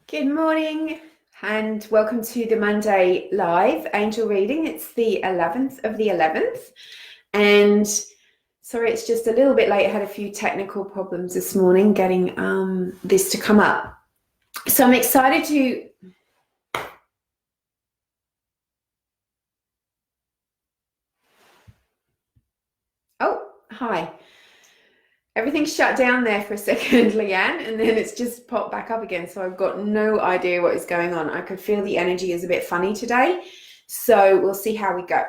Good morning and welcome to the Monday Live Angel Reading. It's the 11th of the 11th, and sorry it's just a little bit late. I had a few technical problems this morning getting this to come up. So I'm excited to... Oh, hi. Everything shut down there for a second, Leanne, and then it's just popped back up again. So I've got no idea what is going on. I could feel the energy is a bit funny today. So we'll see how we go.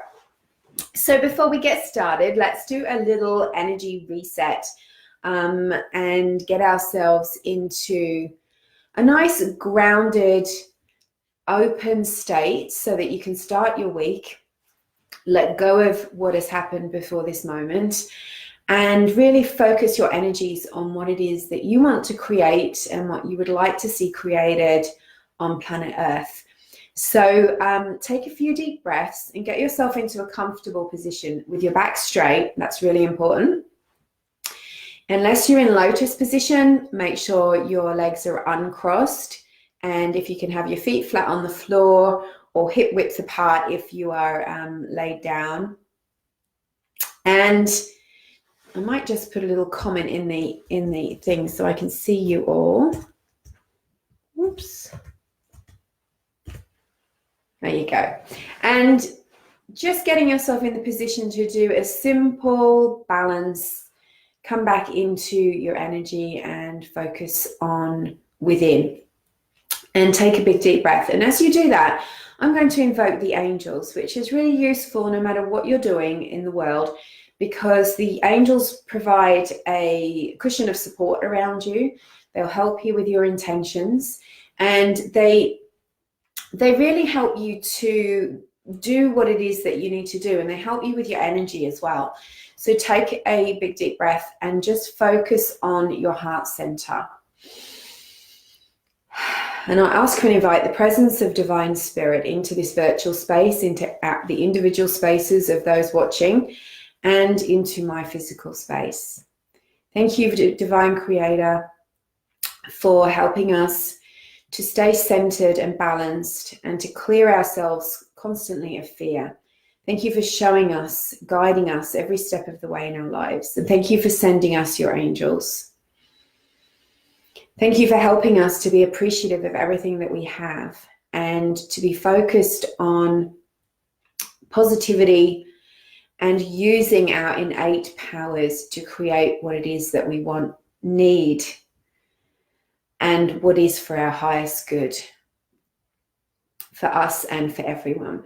So before we get started, let's do a little energy reset and get ourselves into a nice grounded, open state so that you can start your week, let go of what has happened before this moment, and really focus your energies on what it is that you want to create and what you would like to see created on planet Earth. So take a few deep breaths and get yourself into a comfortable position with your back straight. That's really important. Unless you're in lotus position, make sure your legs are uncrossed, and if you can have your feet flat on the floor or hip width apart if you are laid down. And I might just put a little comment in the thing so I can see you all. Whoops. There you go. And just getting yourself in the position to do a simple balance, come back into your energy and focus on within. And take a big deep breath. And as you do that, I'm going to invoke the angels, which is really useful no matter what you're doing in the world, because the angels provide a cushion of support around you. They'll help you with your intentions, and they really help you to do what it is that you need to do, and they help you with your energy as well. So take a big deep breath and just focus on your heart center. And I ask and invite the presence of divine spirit into this virtual space, into the individual spaces of those watching, and into my physical space. Thank you, divine creator, for helping us to stay centered and balanced and to clear ourselves constantly of fear. Thank you for showing us, guiding us every step of the way in our lives. And thank you for sending us your angels. Thank you for helping us to be appreciative of everything that we have and to be focused on positivity and using our innate powers to create what it is that we want, need, and what is for our highest good, for us and for everyone.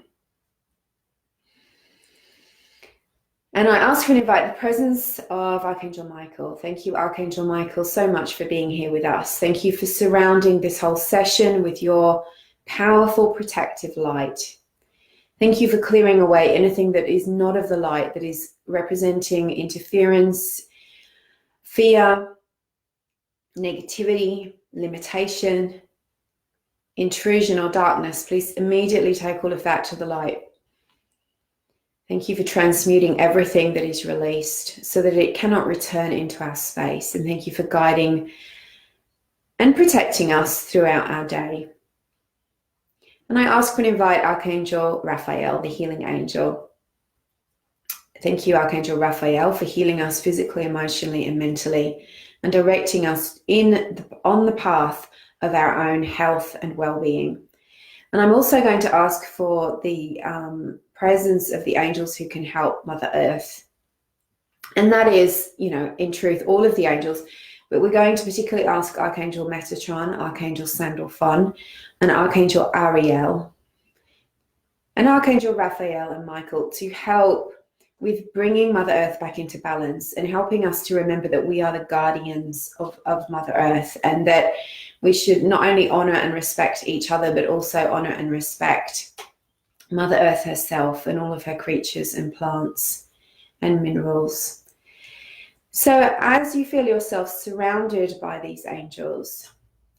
And I ask and invite the presence of Archangel Michael. Thank you, Archangel Michael, so much for being here with us. Thank you for surrounding this whole session with your powerful protective light. Thank you for clearing away anything that is not of the light, that is representing interference, fear, negativity, limitation, intrusion, or darkness. Please immediately take all of that to the light. Thank you for transmuting everything that is released so that it cannot return into our space. And thank you for guiding and protecting us throughout our day. And I ask and invite Archangel Raphael, the healing angel. Thank you, Archangel Raphael, for healing us physically, emotionally, and mentally, and directing us on the path of our own health and well-being. And I'm also going to ask for the presence of the angels who can help Mother Earth. And that is, in truth, all of the angels. But we're going to particularly ask Archangel Metatron, Archangel Sandalphon, and Archangel Ariel, and Archangel Raphael and Michael to help with bringing Mother Earth back into balance and helping us to remember that we are the guardians of Mother Earth, and that we should not only honor and respect each other, but also honor and respect Mother Earth herself and all of her creatures and plants and minerals. So as you feel yourself surrounded by these angels,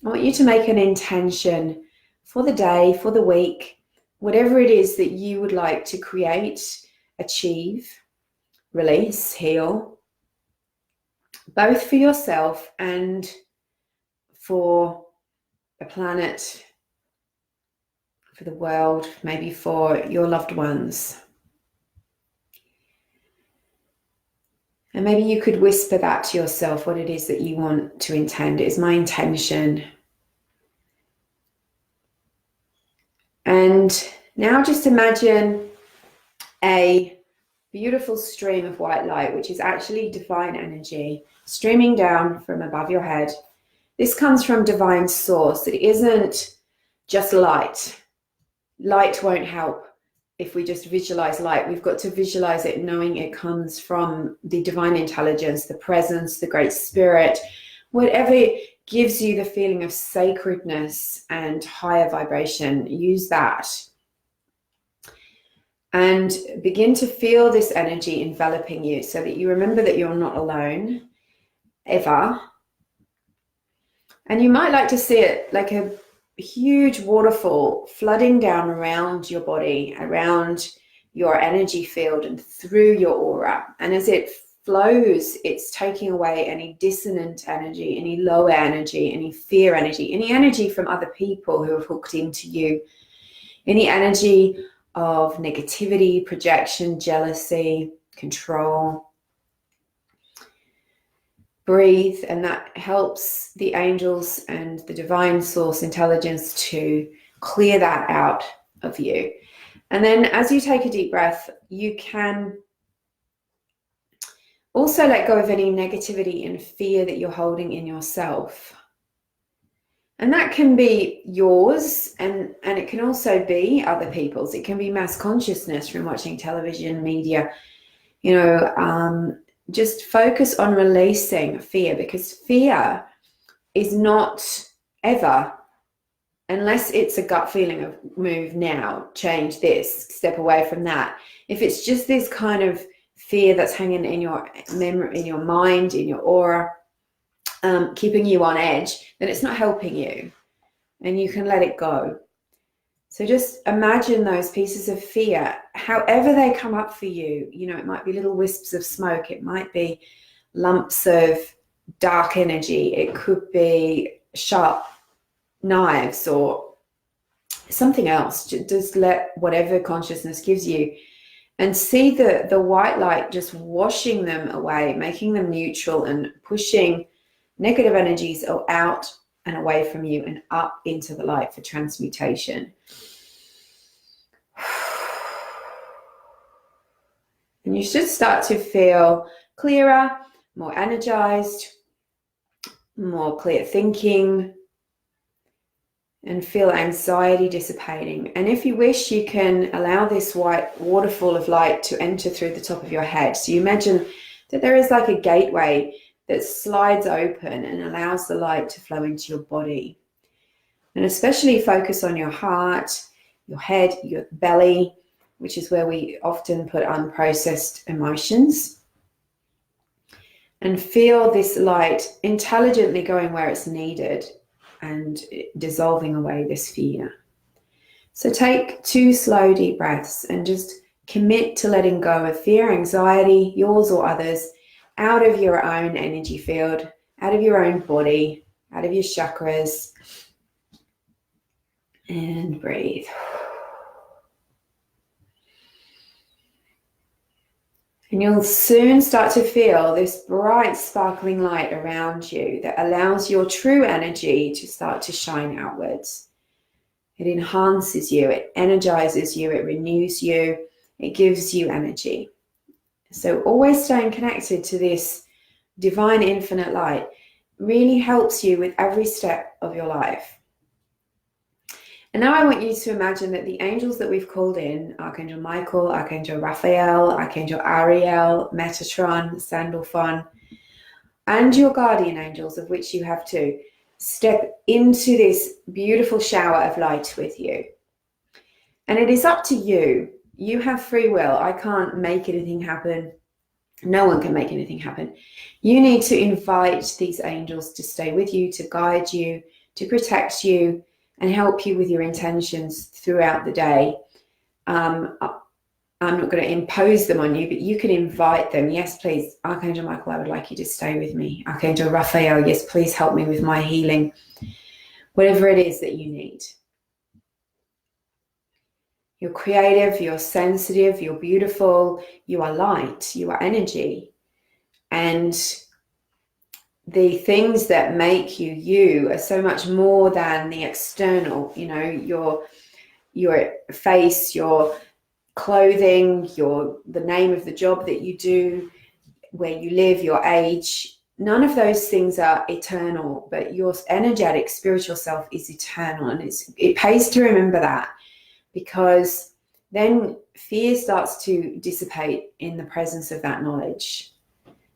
I want you to make an intention for the day, for the week, whatever it is that you would like to create, achieve, release, heal, both for yourself and for a planet, for the world, maybe for your loved ones. And maybe you could whisper that to yourself, what it is that you want to intend. It is my intention. And now just imagine a beautiful stream of white light, which is actually divine energy, streaming down from above your head. This comes from divine source. It isn't just light. Light won't help if we just visualize light. We've got to visualize it knowing it comes from the divine intelligence, the presence, the great spirit, whatever gives you the feeling of sacredness and higher vibration. Use that. And begin to feel this energy enveloping you so that you remember that you're not alone, ever. And you might like to see it like a huge waterfall flooding down around your body, around your energy field and through your aura. And as it flows, it's taking away any dissonant energy, any lower energy, any fear energy, any energy from other people who have hooked into you, any energy of negativity, projection, jealousy, control. Breathe, and that helps the angels and the divine source intelligence to clear that out of you. And then as you take a deep breath, you can also let go of any negativity and fear that you're holding in yourself. And that can be yours, and it can also be other people's. It can be mass consciousness from watching television, media, just focus on releasing fear, because fear is not ever, unless it's a gut feeling of move now, change this, step away from that. If it's just this kind of fear that's hanging in your memory, in your mind, in your aura, keeping you on edge, then it's not helping you, and you can let it go. So just imagine those pieces of fear, however they come up for you. It might be little wisps of smoke. It might be lumps of dark energy. It could be sharp knives or something else. Just let whatever consciousness gives you, and see the white light just washing them away, making them neutral and pushing negative energies out and away from you and up into the light for transmutation. And you should start to feel clearer, more energized, more clear thinking, and feel anxiety dissipating. And if you wish, you can allow this white waterfall of light to enter through the top of your head. So you imagine that there is like a gateway that slides open and allows the light to flow into your body. And especially focus on your heart, your head, your belly, which is where we often put unprocessed emotions. And feel this light intelligently going where it's needed and dissolving away this fear. So take 2 slow, deep breaths and just commit to letting go of fear, anxiety, yours or others, out of your own energy field, out of your own body, out of your chakras. And breathe. And you'll soon start to feel this bright, sparkling light around you that allows your true energy to start to shine outwards. It enhances you, it energizes you, it renews you, it gives you energy. So always staying connected to this divine infinite light really helps you with every step of your life. And now I want you to imagine that the angels that we've called in, Archangel Michael, Archangel Raphael, Archangel Ariel, Metatron, Sandalphon, and your guardian angels, of which you have 2, step into this beautiful shower of light with you. And it is up to you. You have free will. I can't make anything happen. No one can make anything happen. You need to invite these angels to stay with you, to guide you, to protect you, and help you with your intentions throughout the day. I'm not going to impose them on you, but you can invite them. Yes, please, Archangel Michael, I would like you to stay with me. Archangel Raphael, yes, please help me with my healing. whatever it is that you need. You're creative, you're sensitive, you're beautiful, you are light, you are energy. And the things that make you you are so much more than the external, you know, your face, your clothing, the name of the job that you do, where you live, your age. None of those things are eternal, but your energetic spiritual self is eternal. And it pays to remember that, because then fear starts to dissipate in the presence of that knowledge.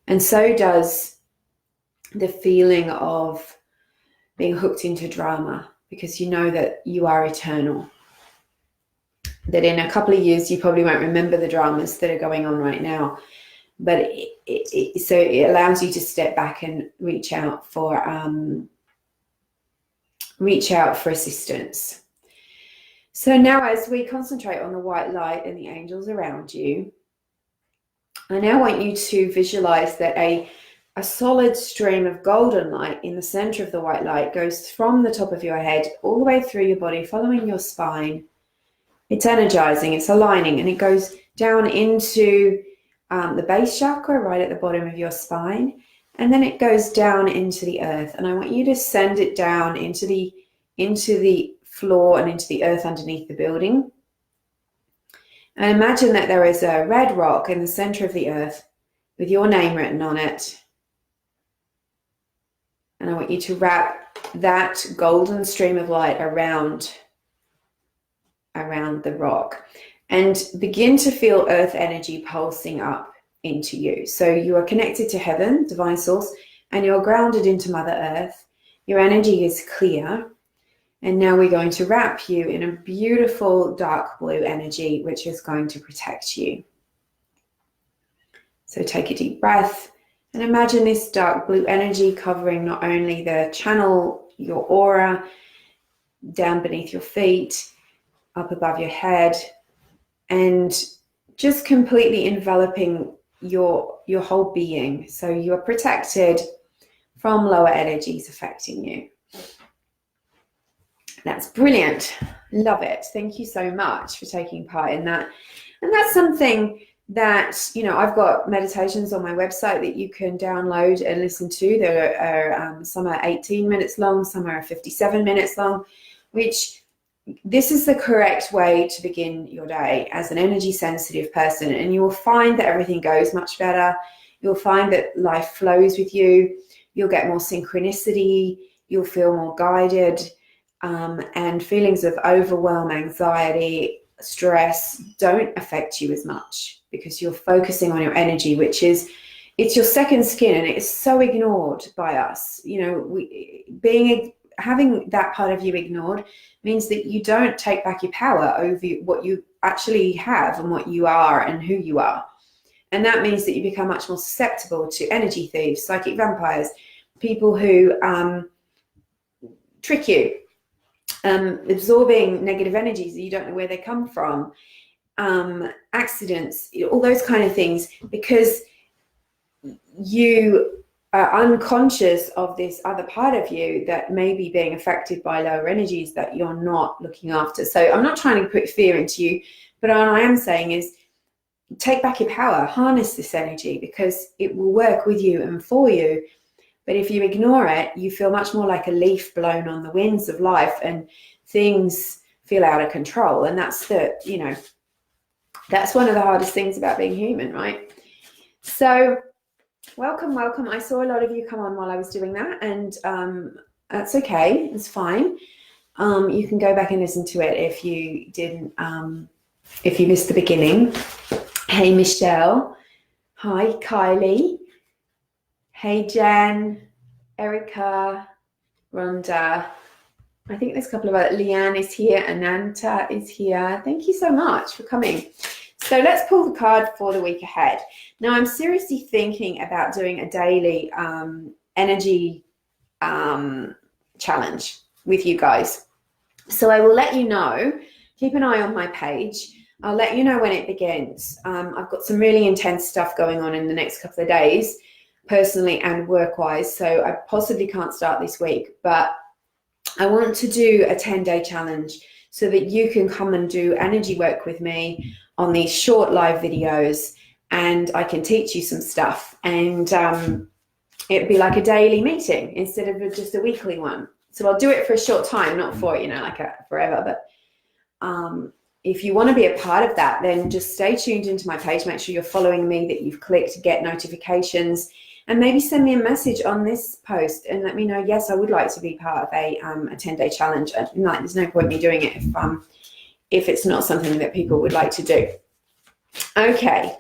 And so does the feeling of being hooked into drama, because you know that you are eternal. That in a couple of years, you probably won't remember the dramas that are going on right now. But so it allows you to step back and reach out for assistance. So now, as we concentrate on the white light and the angels around you, I now want you to visualize that a solid stream of golden light in the center of the white light goes from the top of your head all the way through your body, following your spine. It's energizing, it's aligning, and it goes down into the base chakra right at the bottom of your spine, and then it goes down into the earth. And I want you to send it down into the floor and into the earth underneath the building. And imagine that there is a red rock in the center of the earth with your name written on it. And I want you to wrap that golden stream of light around the rock, and begin to feel earth energy pulsing up into you. So you are connected to heaven, divine source, and you're grounded into Mother Earth. Your energy is clear. And now we're going to wrap you in a beautiful dark blue energy, which is going to protect you. So take a deep breath and imagine this dark blue energy covering not only the channel, your aura, down beneath your feet, up above your head, and just completely enveloping your whole being. So you are protected from lower energies affecting you. That's brilliant. Love it. Thank you so much for taking part in that. And that's something that, you know, I've got meditations on my website that you can download and listen to. There are some are 18 minutes long, some are 57 minutes long, which this is the correct way to begin your day as an energy sensitive person. And you will find that everything goes much better. You'll find that life flows with you. You'll get more synchronicity. You'll feel more guided. And feelings of overwhelm, anxiety, stress don't affect you as much, because you're focusing on your energy, which is, it's your second skin, and it's so ignored by us. You know, having that part of you ignored means that you don't take back your power over what you actually have and what you are and who you are. And that means that you become much more susceptible to energy thieves, psychic vampires, people who trick you, absorbing negative energies that you don't know where they come from, accidents, all those kind of things, because you are unconscious of this other part of you that may be being affected by lower energies that you're not looking after. So I'm not trying to put fear into you, but what I am saying is take back your power, harness this energy, because it will work with you and for you. But if you ignore it, you feel much more like a leaf blown on the winds of life, and things feel out of control. And that's you know, that's one of the hardest things about being human, right? So welcome. I saw a lot of you come on while I was doing that, and that's okay. It's fine. You can go back and listen to it if you didn't, if you missed the beginning. Hey, Michelle. Hi, Kylie. Hey, Jen, Erica, Rhonda. I think there's a couple of other. Leanne is here. Ananta is here. Thank you so much for coming. So let's pull the card for the week ahead. Now, I'm seriously thinking about doing a daily energy challenge with you guys. So I will let you know. Keep an eye on my page. I'll let you know when it begins. I've got some really intense stuff going on in the next couple of days, personally and work-wise, so I possibly can't start this week, but I want to do a 10-day challenge so that you can come and do energy work with me on these short live videos, and I can teach you some stuff. And it'd be like a daily meeting instead of just a weekly one. So I'll do it for a short time, not for, like forever. But if you want to be a part of that, then just stay tuned into my page. Make sure you're following me, that you've clicked get notifications, and maybe send me a message on this post and let me know, yes, I would like to be part of a 10-day challenge. There's no point me doing it if it's not something that people would like to do. Okay.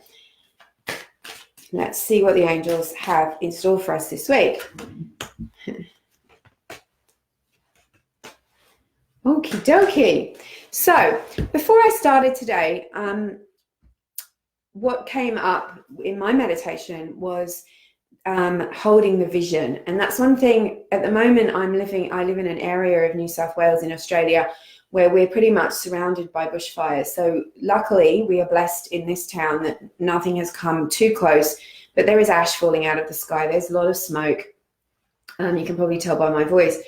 Let's see what the angels have in store for us this week. Okie dokie. So before I started today, what came up in my meditation was holding the vision. And that's one thing. At the moment, I live in an area of New South Wales in Australia where we're pretty much surrounded by bushfires. So luckily, we are blessed in this town that nothing has come too close, but there is ash falling out of the sky. There's a lot of smoke. You can probably tell by my voice.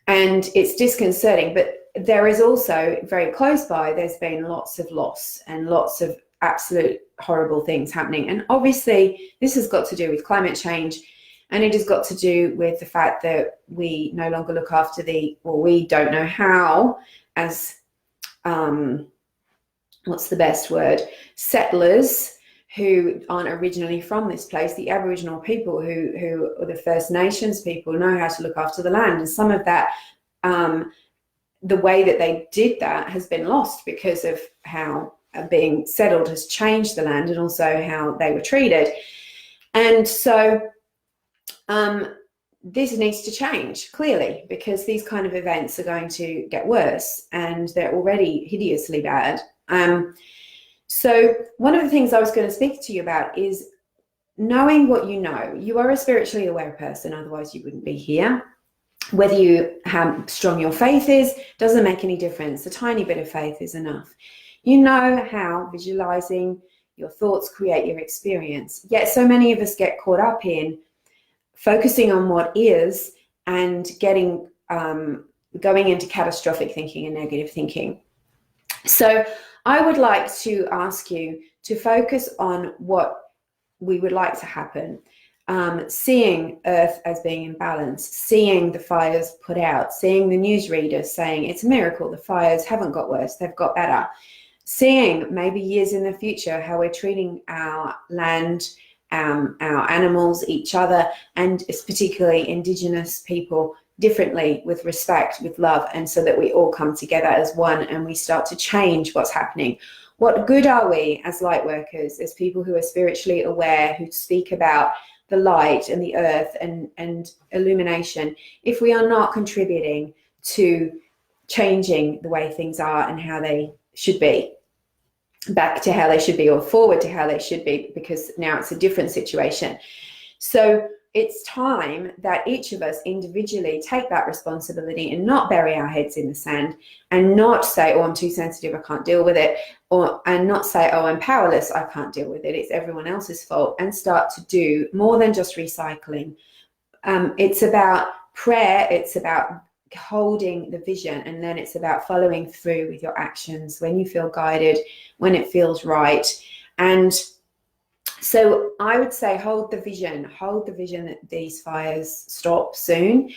And it's disconcerting, but there is also very close by, there's been lots of loss and lots of absolute horrible things happening. And obviously, this has got to do with climate change. And it has got to do with the fact that we no longer look after we don't know how, as what's the best word, settlers who aren't originally from this place, the Aboriginal people who are the First Nations people, know how to look after the land. And some of that, the way that they did that has been lost because of how being settled has changed the land and also how they were treated. And so this needs to change, clearly, because these kind of events are going to get worse and they're already hideously bad. So one of the things I was going to speak to you about is knowing what you know. You are a spiritually aware person, otherwise you wouldn't be here. Whether how strong your faith is doesn't make any difference. A tiny bit of faith is enough. You know how visualizing your thoughts create your experience. Yet so many of us get caught up in focusing on what is and going into catastrophic thinking and negative thinking. So I would like to ask you to focus on what we would like to happen. Seeing Earth as being in balance, seeing the fires put out, seeing the newsreaders saying it's a miracle, the fires haven't got worse, they've got better. Seeing maybe years in the future how we're treating our land, our animals, each other, and particularly Indigenous people differently, with respect, with love, and so that we all come together as one and we start to change what's happening. What good are we as light workers, as people who are spiritually aware, who speak about the light and the earth and illumination, if we are not contributing to changing the way things are and how they should be, back to how they should be or forward to how they should be, because now it's a different situation. So it's time that each of us individually take that responsibility and not bury our heads in the sand and not say, oh, I'm too sensitive, I can't deal with it, and not say, oh, I'm powerless, I can't deal with it, it's everyone else's fault, and start to do more than just recycling. It's about prayer, it's about holding the vision, and then it's about following through with your actions when you feel guided, when it feels right. And so I would say hold the vision that these fires stop soon,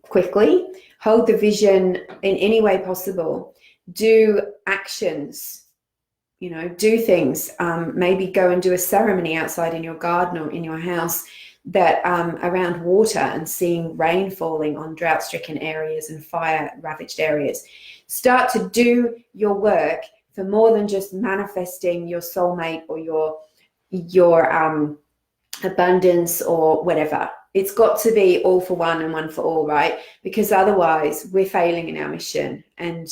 quickly. Hold the vision in any way possible. Do actions, do things. Maybe go and do a ceremony outside in your garden or in your house that around water and seeing rain falling on drought-stricken areas and fire-ravaged areas. Start to do your work for more than just manifesting your soulmate or your abundance or whatever. It's got to be all for one and one for all, right? Because otherwise we're failing in our mission, and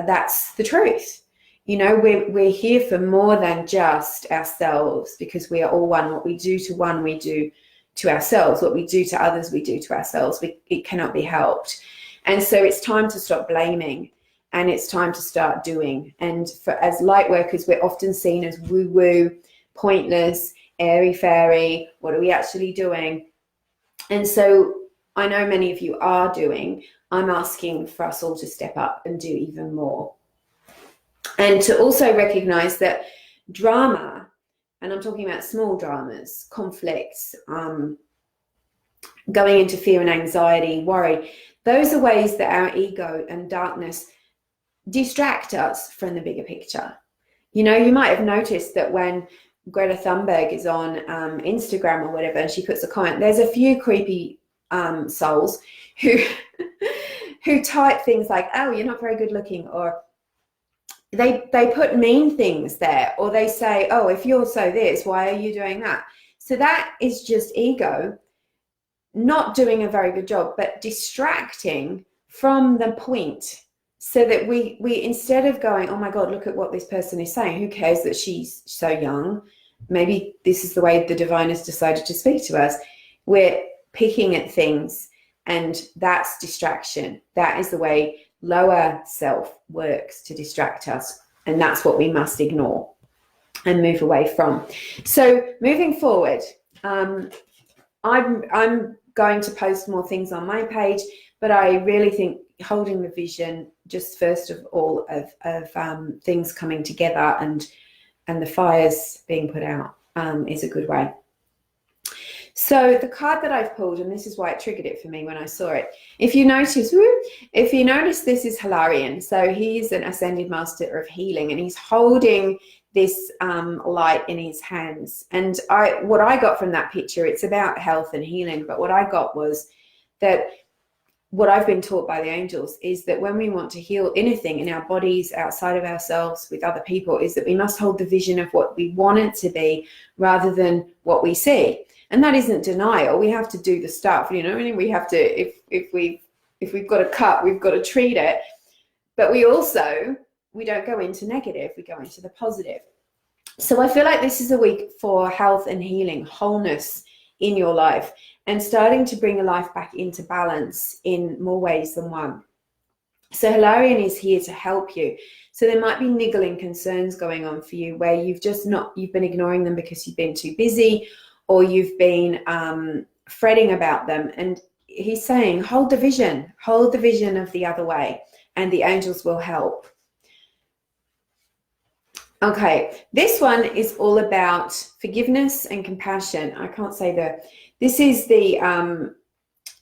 that's the truth. We're here for more than just ourselves, because we are all one. What we do to one, we do to ourselves. What we do to others, we do to ourselves. It cannot be helped. And so it's time to stop blaming, and it's time to start doing. And as light workers, we're often seen as woo-woo, pointless, airy-fairy. What are we actually doing? And so I know many of you are doing. I'm asking for us all to step up and do even more. And to also recognize that drama, and I'm talking about small dramas, conflicts, going into fear and anxiety, worry, those are ways that our ego and darkness distract us from the bigger picture. You know, you might have noticed that when Greta Thunberg is on Instagram or whatever, and she puts a comment, there's a few creepy souls who who type things like, oh, you're not very good looking, or they put mean things there, or they say, oh, if you're so this, why are you doing that? So that is just ego not doing a very good job, but distracting from the point, so that we instead of going, oh my God, look at what this person is saying, who cares that she's so young, maybe this is the way the divine has decided to speak to us, we're picking at things, and that's distraction. That is the way lower self works to distract us, and that's what we must ignore and move away from. So moving forward, I'm going to post more things on my page, but I really think holding the vision, just first of all, of things coming together and the fires being put out is a good way. So the card that I've pulled, and this is why it triggered it for me when I saw it. If you notice, this is Hilarion. So he's an ascended master of healing, and he's holding this light in his hands. And what I got from that picture, it's about health and healing, but what I got was that what I've been taught by the angels is that when we want to heal anything in our bodies, outside of ourselves, with other people, is that we must hold the vision of what we want it to be rather than what we see. And that isn't denial. We have to do the stuff, you know, and we have to, if we've got a cut, we've got to treat it. But we don't go into negative, we go into the positive. So I feel like this is a week for health and healing, wholeness in your life, and starting to bring your life back into balance in more ways than one. So Hilarion is here to help you. So there might be niggling concerns going on for you where you've been ignoring them because you've been too busy, or you've been fretting about them. And he's saying, hold the vision of the other way, and the angels will help. Okay, this one is all about forgiveness and compassion. I can't say this is the,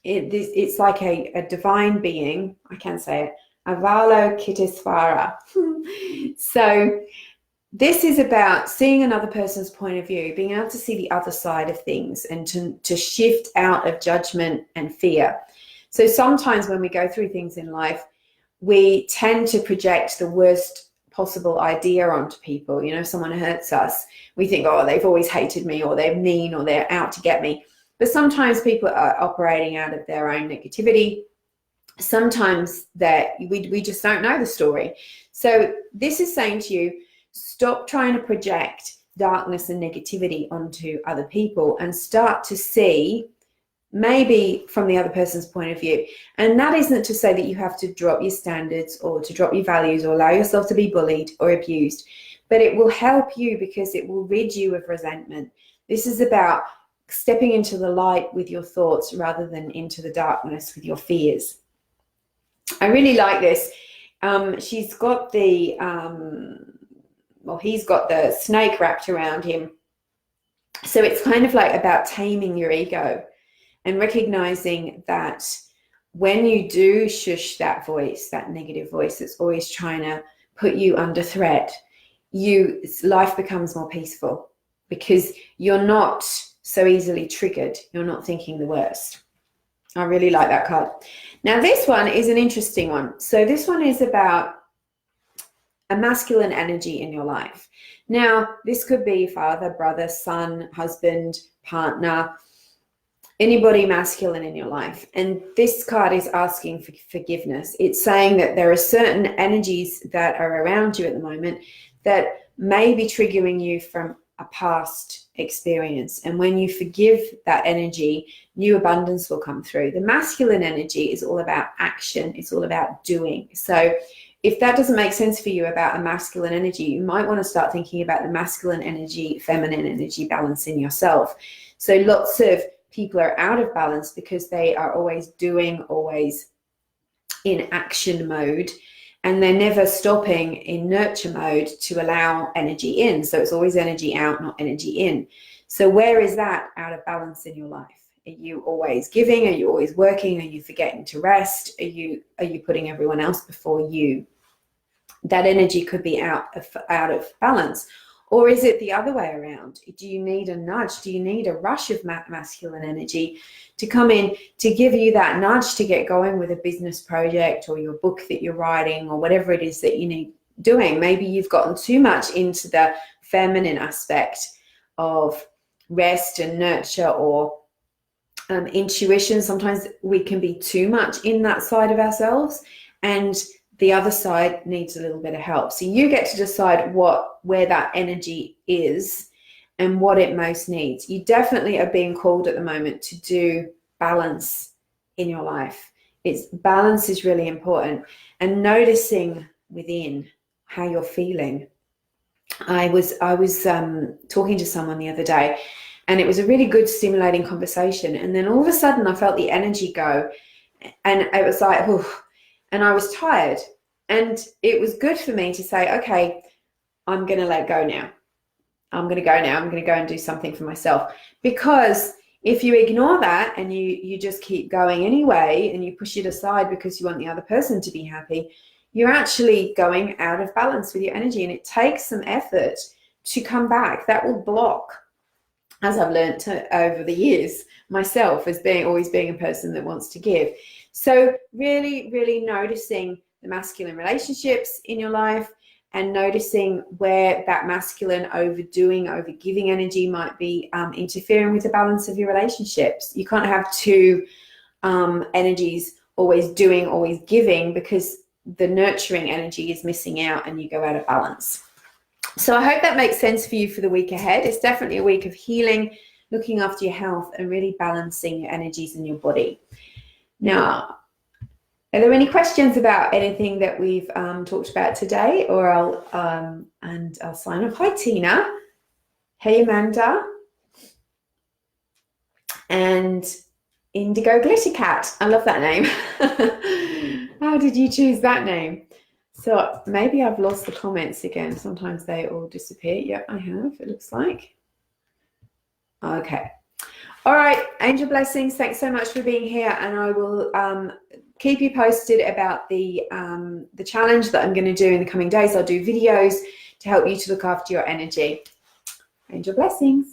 it's like a divine being, I can say it, Avalokitesvara. So this is about seeing another person's point of view, being able to see the other side of things, and to shift out of judgment and fear. So sometimes when we go through things in life, we tend to project the worst possible idea onto people. You know, if someone hurts us, we think, oh, they've always hated me, or they're mean, or they're out to get me. But sometimes people are operating out of their own negativity. Sometimes that we just don't know the story. So this is saying to you, stop trying to project darkness and negativity onto other people, and start to see maybe from the other person's point of view. And that isn't to say that you have to drop your standards or to drop your values or allow yourself to be bullied or abused, but it will help you because it will rid you of resentment. This is about stepping into the light with your thoughts rather than into the darkness with your fears. I really like this. She's got the he's got the snake wrapped around him. So it's kind of like about taming your ego and recognizing that when you do shush that voice, that negative voice that's always trying to put you under threat, life becomes more peaceful because you're not so easily triggered. You're not thinking the worst. I really like that card. Now this one is an interesting one. So this one is about a masculine energy in your life. Now, this could be father, brother, son, husband, partner, anybody masculine in your life. And this card is asking for forgiveness. It's saying that there are certain energies that are around you at the moment that may be triggering you from a past experience. And when you forgive that energy, new abundance will come through. The masculine energy is all about action. It's all about doing. So if that doesn't make sense for you about a masculine energy, you might want to start thinking about the masculine energy, feminine energy balance in yourself. So lots of people are out of balance because they are always doing, always in action mode, and they're never stopping in nurture mode to allow energy in. So it's always energy out, not energy in. So where is that out of balance in your life? Are you always giving? Are you always working? Are you forgetting to rest? Are you putting everyone else before you? That energy could be out of balance. Or is it the other way around? Do you need a nudge? Do you need a rush of masculine energy to come in to give you that nudge to get going with a business project or your book that you're writing or whatever it is that you need doing? Maybe you've gotten too much into the feminine aspect of rest and nurture or intuition. Sometimes we can be too much in that side of ourselves, and the other side needs a little bit of help. So you get to decide where that energy is and what it most needs. You definitely are being called at the moment to do balance in your life. Balance is really important, and noticing within how you're feeling. I was talking to someone the other day, and it was a really good, stimulating conversation. And then all of a sudden I felt the energy go, and it was like, oof. And I was tired, and it was good for me to say, okay, I'm going to let go now. I'm going to go now. I'm going to go and do something for myself. Because if you ignore that and you just keep going anyway, and you push it aside because you want the other person to be happy, you're actually going out of balance with your energy. And it takes some effort to come back. That will block, as I've learned over the years myself, as always being a person that wants to give. So really, really noticing the masculine relationships in your life, and noticing where that masculine overdoing, overgiving energy might be interfering with the balance of your relationships. You can't have two energies, always doing, always giving, because the nurturing energy is missing out and you go out of balance. So I hope that makes sense for you for the week ahead. It's definitely a week of healing, looking after your health, and really balancing your energies in your body. Now, are there any questions about anything that we've talked about today? Or I'll sign off. Hi, Tina. Hey, Amanda. And Indigo Glitter Cat. I love that name. How did you choose that name? So maybe I've lost the comments again. Sometimes they all disappear. Yep, I have, it looks like. Okay. All right, angel blessings. Thanks so much for being here, and I will keep you posted about the challenge that I'm going to do in the coming days. I'll do videos to help you to look after your energy. Angel blessings.